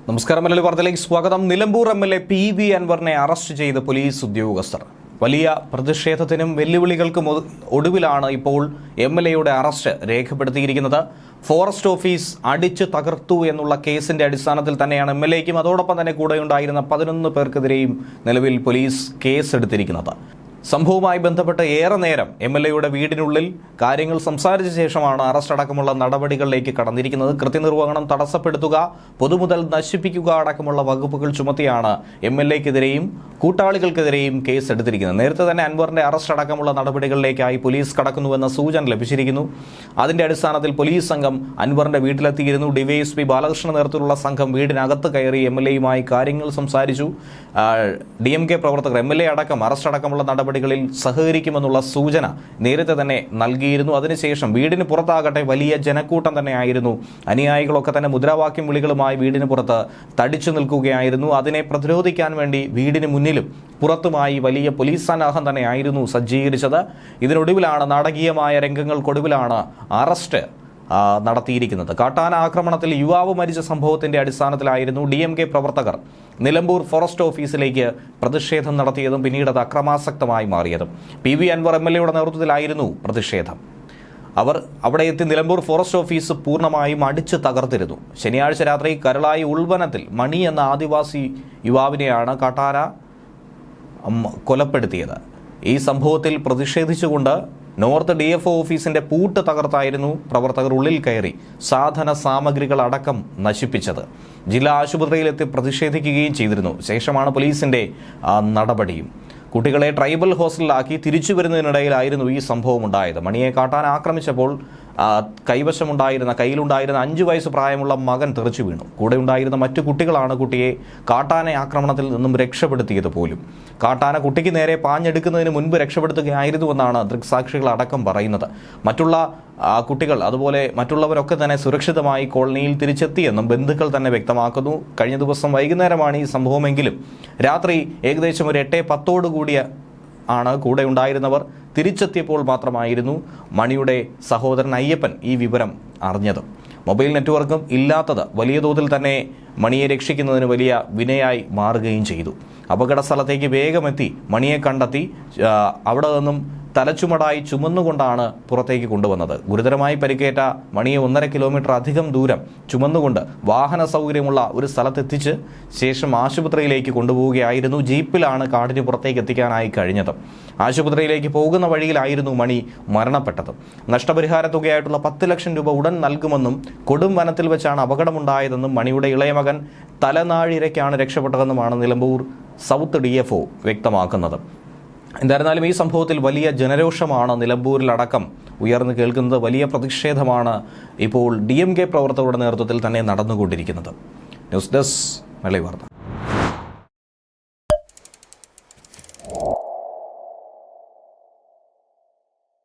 നമസ്കാരം. മലയാളി വാർത്തയിലേക്ക് സ്വാഗതം. നിലമ്പൂർ എംഎൽഎ PV അൻവറിനെ അറസ്റ്റ് ചെയ്ത് പോലീസ് ഉദ്യോഗസ്ഥർ. വലിയ പ്രതിഷേധത്തിനും വെല്ലുവിളികൾക്കും ഒടുവിലാണ് ഇപ്പോൾ എംഎൽഎയുടെ അറസ്റ്റ് രേഖപ്പെടുത്തിയിരിക്കുന്നത്. ഫോറസ്റ്റ് ഓഫീസ് അടിച്ചു തകർത്തു എന്നുള്ള കേസിന്റെ അടിസ്ഥാനത്തിൽ തന്നെയാണ് എംഎൽഎയ്ക്കും അതോടൊപ്പം തന്നെ കൂടെയുണ്ടായിരുന്ന 11 പേർക്കെതിരെയും നിലവിൽ പോലീസ് കേസെടുത്തിരിക്കുന്നത്. സംഭവവുമായി ബന്ധപ്പെട്ട് ഏറെ നേരം എംഎൽഎയുടെ വീടിനുള്ളിൽ കാര്യങ്ങൾ സംസാരിച്ച ശേഷമാണ് അറസ്റ്റ് അടക്കമുള്ള നടപടികളിലേക്ക് കടന്നിരിക്കുന്നത്. കൃത്യനിർവഹണം തടസ്സപ്പെടുത്തുക, പൊതുമുതൽ നശിപ്പിക്കുക അടക്കമുള്ള വകുപ്പുകൾ ചുമത്തിയാണ് എംഎൽഎക്കെതിരെയും കൂട്ടാളികൾക്കെതിരെയും കേസെടുത്തിരിക്കുന്നത്. നേരത്തെ തന്നെ അൻവറിന്റെ അറസ്റ്റ് അടക്കമുള്ള നടപടികളിലേക്കായി പോലീസ് കടക്കുന്നുവെന്ന സൂചന ലഭിച്ചിരിക്കുന്നു. അതിന്റെ അടിസ്ഥാനത്തിൽ പോലീസ് സംഘം അൻവറിന്റെ വീട്ടിലെത്തിയിരുന്നു. ഡിവൈഎസ്പി ബാലകൃഷ്ണൻ നേതൃത്വത്തിലുള്ള സംഘം വീടിനകത്ത് കയറി എംഎൽഎയുമായി കാര്യങ്ങൾ സംസാരിച്ചു. DMK പ്രവർത്തകർ എംഎൽഎ അടക്കം അറസ്റ്റ് അടക്കമുള്ള നടപടികളിൽ സഹകരിക്കുമെന്നുള്ള സൂചന നേരത്തെ തന്നെ നൽകിയിരുന്നു. അതിനുശേഷം വീടിന് പുറത്താകട്ടെ വലിയ ജനക്കൂട്ടം തന്നെയായിരുന്നു. അനുയായികളൊക്കെ തന്നെ മുദ്രാവാക്യം വിളികളുമായി വീടിന് പുറത്ത് തടിച്ചു നിൽക്കുകയായിരുന്നു. അതിനെ പ്രതിരോധിക്കാൻ വേണ്ടി വീടിന് മുന്നിലും പുറത്തുമായി വലിയ പോലീസ് സന്നാഹം തന്നെയായിരുന്നു സജ്ജീകരിച്ചത്. ഇതിനൊടുവിലാണ്, നാടകീയമായ രംഗങ്ങൾക്കൊടുവിലാണ് അറസ്റ്റ് നടത്തിയിരിക്കുന്നത്. കാട്ടാന ആക്രമണത്തിൽ യുവാവ് മരിച്ച സംഭവത്തിന്റെ അടിസ്ഥാനത്തിലായിരുന്നു DMK പ്രവർത്തകർ നിലമ്പൂർ ഫോറസ്റ്റ് ഓഫീസിലേക്ക് പ്രതിഷേധം നടത്തിയതും പിന്നീട് അത് അക്രമാസക്തമായി മാറിയതും. PV അൻവർ MLAയുടെ നേതൃത്വത്തിലായിരുന്നു പ്രതിഷേധം. അവർ അവിടെ എത്തി നിലമ്പൂർ ഫോറസ്റ്റ് ഓഫീസ് പൂർണ്ണമായും അടിച്ചു തകർത്തിരുന്നു. ശനിയാഴ്ച രാത്രി കരളായി ഉൾവനത്തിൽ മണി എന്ന ആദിവാസി യുവാവിനെയാണ് കാട്ടാന കൊലപ്പെടുത്തിയത്. ഈ സംഭവത്തിൽ പ്രതിഷേധിച്ചുകൊണ്ട് നോർത്ത് DFO ഓഫീസിന്റെ പൂട്ട് തകർത്തായിരുന്നു പ്രവർത്തകർ ഉള്ളിൽ കയറി സാധന സാമഗ്രികൾ അടക്കം നശിപ്പിച്ചത്. ജില്ലാ ആശുപത്രിയിലെത്തി പ്രതിഷേധിക്കുകയും ചെയ്തിരുന്നു. ശേഷമാണ് പോലീസിന്റെ നടപടിയും. കുട്ടികളെ ട്രൈബൽ ഹോസ്റ്റലിലാക്കി തിരിച്ചു വരുന്നതിനിടയിലായിരുന്നു ഈ സംഭവം ഉണ്ടായത്. മണിയെ കാട്ടാൻ ആക്രമിച്ചപ്പോൾ കൈയിലുണ്ടായിരുന്ന 5 വയസ്സ് പ്രായമുള്ള മകൻ തെറിച്ചു വീണു. കൂടെ ഉണ്ടായിരുന്ന മറ്റു കുട്ടികളാണ് കുട്ടിയെ കാട്ടാന ആക്രമണത്തിൽ നിന്നും രക്ഷപ്പെടുത്തിയത് പോലും. കാട്ടാന കുട്ടിക്ക് നേരെ പാഞ്ഞെടുക്കുന്നതിന് മുൻപ് രക്ഷപ്പെടുത്തുകയായിരുന്നുവെന്നാണ് ദൃക്സാക്ഷികൾ അടക്കം പറയുന്നത്. മറ്റുള്ള കുട്ടികൾ അതുപോലെ മറ്റുള്ളവരൊക്കെ തന്നെ സുരക്ഷിതമായി കോളനിയിൽ തിരിച്ചെത്തിയെന്നും ബന്ധുക്കൾ തന്നെ വ്യക്തമാക്കുന്നു. കഴിഞ്ഞ ദിവസം വൈകുന്നേരമാണ് ഈ സംഭവമെങ്കിലും രാത്രി ഏകദേശം ഒരു 8:10 ആണ് കൂടെ ഉണ്ടായിരുന്നവർ തിരിച്ചെത്തിയപ്പോൾ മാത്രമായിരുന്നു മണിയുടെ സഹോദരൻ അയ്യപ്പൻ ഈ വിവരം അറിഞ്ഞത്. മൊബൈൽ നെറ്റ്വർക്കും ഇല്ലാത്തത് വലിയ തോതിൽ തന്നെ മണിയെ രക്ഷിക്കുന്നതിന് വലിയ വിനയായി മാറുകയും ചെയ്തു. അപകട സ്ഥലത്തേക്ക് വേഗമെത്തി മണിയെ കണ്ടെത്തി അവിടെ നിന്നും തലച്ചുമടായി ചുമന്നുകൊണ്ടാണ് പുറത്തേക്ക് കൊണ്ടുവന്നത്. ഗുരുതരമായി പരിക്കേറ്റ മണിയെ 1.5 കിലോമീറ്റർ അധികം ദൂരം ചുമന്നുകൊണ്ട് വാഹന സൗകര്യമുള്ള ഒരു സ്ഥലത്തെത്തിച്ച് ശേഷം ആശുപത്രിയിലേക്ക് കൊണ്ടുപോവുകയായിരുന്നു. ജീപ്പിലാണ് കാടിന് പുറത്തേക്ക് എത്തിക്കാനായി കഴിഞ്ഞത്. ആശുപത്രിയിലേക്ക് പോകുന്ന വഴിയിലായിരുന്നു മണി മരണപ്പെട്ടത്. നഷ്ടപരിഹാര തുകയായിട്ടുള്ള 10 ലക്ഷം രൂപ ഉടൻ നൽകുമെന്നും കൊടും വനത്തിൽ വെച്ചാണ് അപകടമുണ്ടായതെന്നും മണിയുടെ ഇളയമകൻ തലനാഴിരയ്ക്കാണ് രക്ഷപ്പെട്ടതെന്നുമാണ് നിലമ്പൂർ സൗത്ത് DFO വ്യക്തമാക്കുന്നത്. എന്തായിരുന്നാലും ഈ സംഭവത്തിൽ വലിയ ജനരോഷമാണ് നിലമ്പൂരിലടക്കം ഉയർന്നു കേൾക്കുന്നത്. വലിയ പ്രതിഷേധമാണ് ഇപ്പോൾ DMK പ്രവർത്തകരുടെ നേതൃത്വത്തിൽ തന്നെ നടന്നുകൊണ്ടിരിക്കുന്നത്. ന്യൂസ് ഡെസ്ക് മലയാളി വാർത്ത.